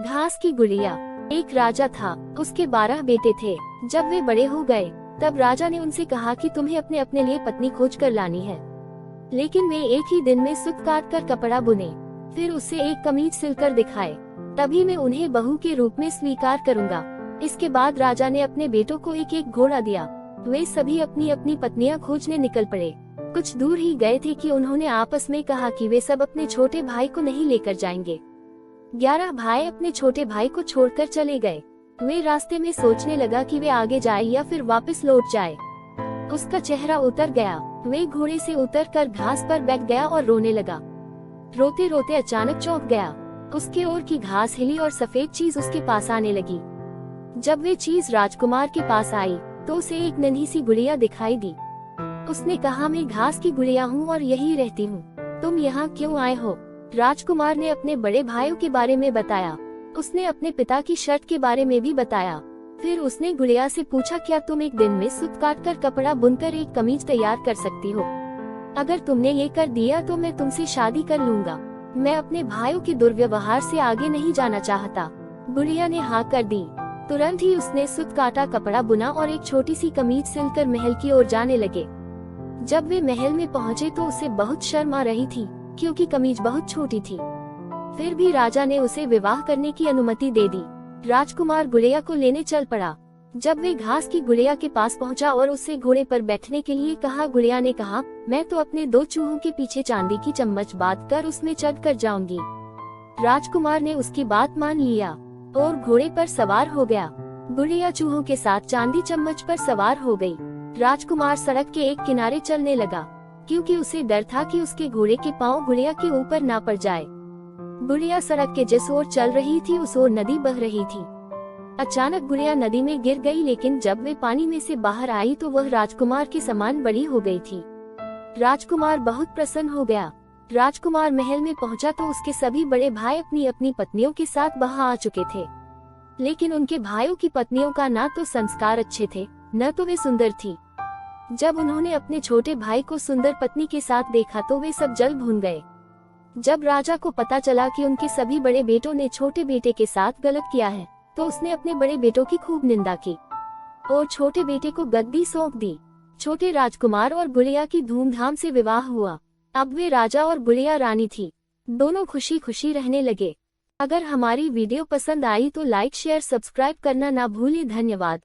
घास की गुड़िया। एक राजा था, उसके 12 बेटे थे। जब वे बड़े हो गए तब राजा ने उनसे कहा कि तुम्हें अपने अपने लिए पत्नी खोज कर लानी है। लेकिन वे एक ही दिन में सूत काट कर कपड़ा बुने, फिर उससे एक कमीज सिलकर दिखाए, तभी मैं उन्हें बहू के रूप में स्वीकार करूंगा। इसके बाद राजा ने अपने बेटों को एक एक घोड़ा दिया। वे सभी अपनी अपनी पत्नियां खोजने निकल पड़े। कुछ दूर ही गए थे कि उन्होंने आपस में कहा कि वे सब अपने छोटे भाई को नहीं लेकर जाएंगे। 11 भाई अपने छोटे भाई को छोड़कर चले गए। वे रास्ते में सोचने लगा कि वे आगे जाए या फिर वापस लौट जाए। उसका चेहरा उतर गया। वे घोड़े से उतरकर घास पर बैठ गया और रोने लगा। रोते रोते अचानक चौंक गया। उसके ओर की घास हिली और सफेद चीज उसके पास आने लगी। जब वे चीज राजकुमार के पास आई तो उसे एक नन्ही सी गुड़िया दिखाई दी। उसने कहा, मैं घास की गुड़िया हूँ और यही रहती हूँ, तुम यहाँ क्यों आए हो? राजकुमार ने अपने बड़े भाइयों के बारे में बताया। उसने अपने पिता की शर्त के बारे में भी बताया। फिर उसने गुड़िया से पूछा, क्या तुम एक दिन में सूत काट कर कपड़ा बुनकर एक कमीज तैयार कर सकती हो? अगर तुमने ये कर दिया तो मैं तुमसे शादी कर लूंगा। मैं अपने भाइयों के दुर्व्यवहार से आगे नहीं जाना चाहता। गुड़िया ने हाँ कर दी। तुरंत ही उसने सूत काटा कपड़ा बुना और एक छोटी सी कमीज सिलकर महल की ओर जाने लगे। जब वे महल में पहुँचे तो उसे बहुत शर्म आ रही थी, क्योंकि कमीज बहुत छोटी थी। फिर भी राजा ने उसे विवाह करने की अनुमति दे दी। राजकुमार गुड़िया को लेने चल पड़ा। जब वे घास की गुड़िया के पास पहुंचा और उससे घोड़े पर बैठने के लिए कहा, गुड़िया ने कहा, मैं तो अपने 2 चूहों के पीछे चांदी की चम्मच बांधकर उसमें चढ़ कर जाऊंगी। राजकुमार ने उसकी बात मान लिया और घोड़े पर सवार हो गया। गुड़िया चूहों के साथ चांदी चम्मच पर सवार हो गई। राजकुमार सड़क के एक किनारे चलने लगा, क्योंकि उसे डर था कि उसके घोड़े के पांव गुड़िया के ऊपर ना पड़ जाए। गुड़िया सड़क के जिस ओर चल रही थी उस ओर नदी बह रही थी। अचानक गुड़िया नदी में गिर गई, लेकिन जब वे पानी में से बाहर आई तो वह राजकुमार के समान बड़ी हो गई थी। राजकुमार बहुत प्रसन्न हो गया। राजकुमार महल में पहुंचा तो उसके सभी बड़े भाई अपनी अपनी पत्नियों के साथ वहां आ चुके थे। लेकिन उनके भाइयों की पत्नियों का ना तो संस्कार अच्छे थे, न तो वे सुंदर थी। जब उन्होंने अपने छोटे भाई को सुंदर पत्नी के साथ देखा तो वे सब जल भून गए। जब राजा को पता चला कि उनके सभी बड़े बेटों ने छोटे बेटे के साथ गलत किया है, तो उसने अपने बड़े बेटों की खूब निंदा की और छोटे बेटे को गद्दी सौंप दी। छोटे राजकुमार और गुड़िया की धूमधाम से विवाह हुआ। अब वे राजा और गुड़िया रानी थी। दोनों खुशी खुशी रहने लगे। अगर हमारी वीडियो पसंद आई तो लाइक शेयर सब्सक्राइब करना ना भूलें। धन्यवाद।